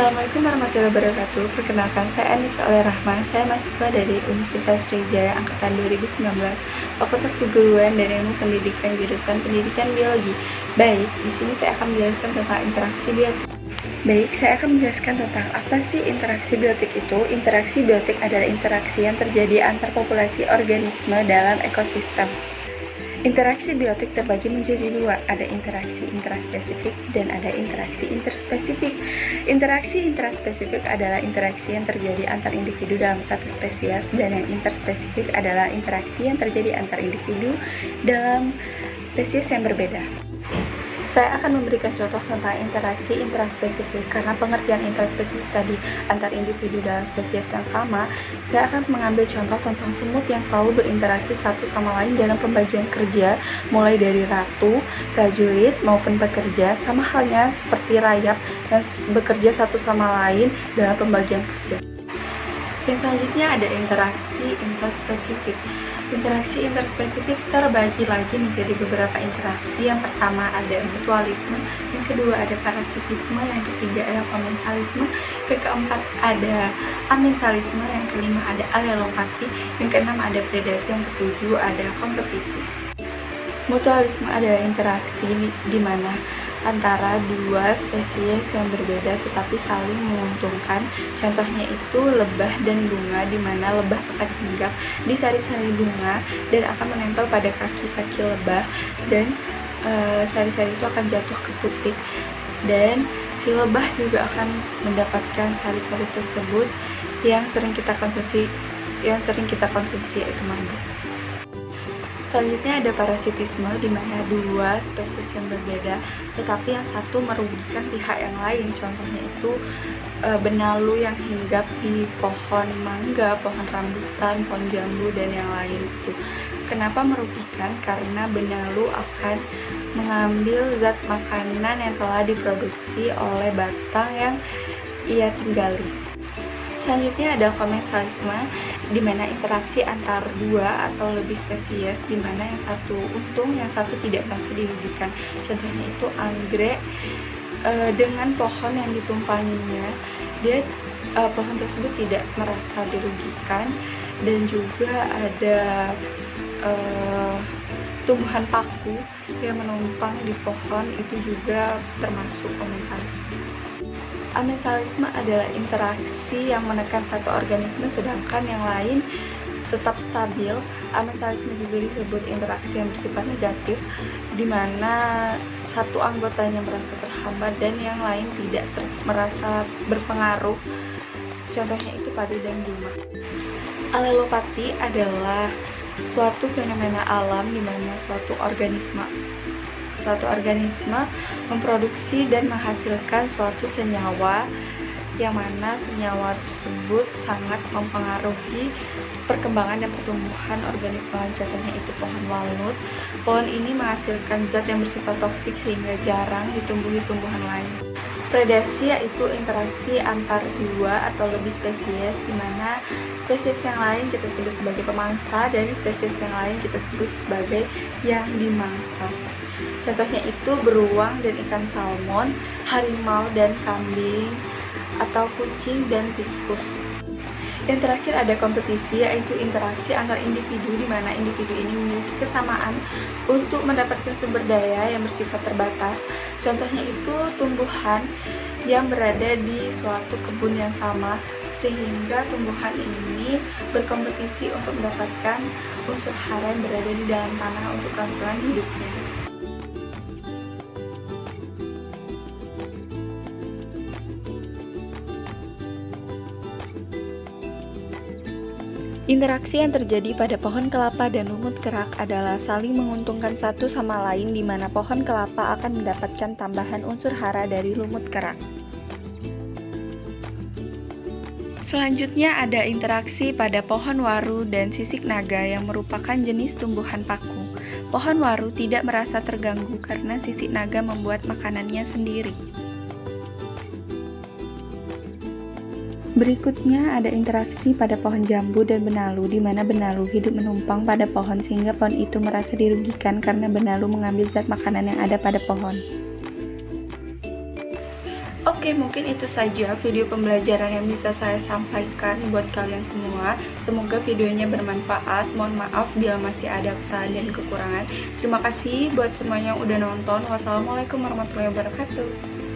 Assalamualaikum warahmatullahi wabarakatuh. Perkenalkan, saya Anissa Oleh Rahman. Saya mahasiswa dari Universitas Sriwijaya angkatan 2019, Fakultas Keguruan dan Ilmu Pendidikan jurusan Pendidikan Biologi. Baik, di sini saya akan menjelaskan tentang interaksi biotik. Saya akan menjelaskan tentang apa sih interaksi biotik itu. Interaksi biotik adalah interaksi yang terjadi antar populasi organisme dalam ekosistem. Interaksi biotik terbagi menjadi dua, ada interaksi intraspesifik dan ada interaksi interspesifik. Interaksi intraspesifik adalah interaksi yang terjadi antar individu dalam satu spesies, dan yang interspesifik adalah interaksi yang terjadi antar individu dalam spesies yang berbeda. Saya akan memberikan contoh tentang interaksi intraspesifik. Karena pengertian intraspesifik tadi antar individu dalam spesies yang sama, saya akan mengambil contoh tentang semut yang selalu berinteraksi satu sama lain dalam pembagian kerja, mulai dari ratu, prajurit, maupun pekerja, sama halnya seperti rayap yang bekerja satu sama lain dalam pembagian kerja. Yang selanjutnya ada interaksi interspesifik. Interaksi interspesifik terbagi lagi menjadi beberapa interaksi. Yang pertama ada mutualisme, yang kedua ada parasitisme, yang ketiga ada komensalisme, yang keempat ada amensalisme, yang kelima ada allelopati, yang keenam ada predasi, yang ketujuh ada kompetisi. Mutualisme adalah interaksi di mana antara dua spesies yang berbeda tetapi saling menguntungkan. Contohnya itu lebah dan bunga, di mana lebah akan hinggap di sari-sari bunga dan akan menempel pada kaki-kaki lebah, dan sari-sari itu akan jatuh ke putik, dan si lebah juga akan mendapatkan sari-sari tersebut yang sering kita konsumsi yaitu mangga. Selanjutnya ada parasitisme, di mana dua spesies yang berbeda tetapi yang satu merugikan pihak yang lain. Contohnya itu benalu yang hinggap di pohon mangga, pohon rambutan, pohon jambu, dan yang lain itu. Kenapa merugikan? Karena benalu akan mengambil zat makanan yang telah diproduksi oleh batang yang ia tinggali. Selanjutnya ada komensalisme, di mana interaksi antar dua atau lebih spesies, di mana yang satu untung, yang satu tidak merasa dirugikan. Contohnya itu anggrek dengan pohon yang ditumpanginya, pohon tersebut tidak merasa dirugikan. Dan juga ada tumbuhan paku yang menumpang di pohon, itu juga termasuk komensalisme. Amensalisme adalah interaksi yang menekan satu organisme sedangkan yang lain tetap stabil. Amensalisme juga disebut interaksi yang bersifat negatif, di mana satu anggotanya merasa terhambat dan yang lain tidak merasa berpengaruh. Contohnya itu padi dan bunga. Allelopati adalah suatu fenomena alam di mana suatu organisme memproduksi dan menghasilkan suatu senyawa, yang mana senyawa tersebut sangat mempengaruhi perkembangan dan pertumbuhan organisme lain. Contohnya itu pohon walnut. Pohon ini menghasilkan zat yang bersifat toksik sehingga jarang ditumbuhi tumbuhan lain. Predasi yaitu interaksi antar dua atau lebih spesies, di mana spesies yang lain kita sebut sebagai pemangsa dan spesies yang lain kita sebut sebagai yang dimangsa. Contohnya itu beruang dan ikan salmon, harimau dan kambing, atau kucing dan tikus. Yang terakhir ada kompetisi, yaitu interaksi antar individu, di mana individu ini memiliki kesamaan untuk mendapatkan sumber daya yang bersifat terbatas. Contohnya itu tumbuhan yang berada di suatu kebun yang sama, sehingga tumbuhan ini berkompetisi untuk mendapatkan unsur hara yang berada di dalam tanah untuk kelangsungan hidupnya. Interaksi yang terjadi pada pohon kelapa dan lumut kerak adalah saling menguntungkan satu sama lain, di mana pohon kelapa akan mendapatkan tambahan unsur hara dari lumut kerak. Selanjutnya ada interaksi pada pohon waru dan sisik naga yang merupakan jenis tumbuhan paku. Pohon waru tidak merasa terganggu karena sisik naga membuat makanannya sendiri. Berikutnya ada interaksi pada pohon jambu dan benalu, di mana benalu hidup menumpang pada pohon sehingga pohon itu merasa dirugikan karena benalu mengambil zat makanan yang ada pada pohon. Oke, mungkin itu saja video pembelajaran yang bisa saya sampaikan buat kalian semua. Semoga videonya bermanfaat. Mohon maaf bila masih ada kesalahan dan kekurangan. Terima kasih buat semuanya yang udah nonton. Wassalamualaikum warahmatullahi wabarakatuh.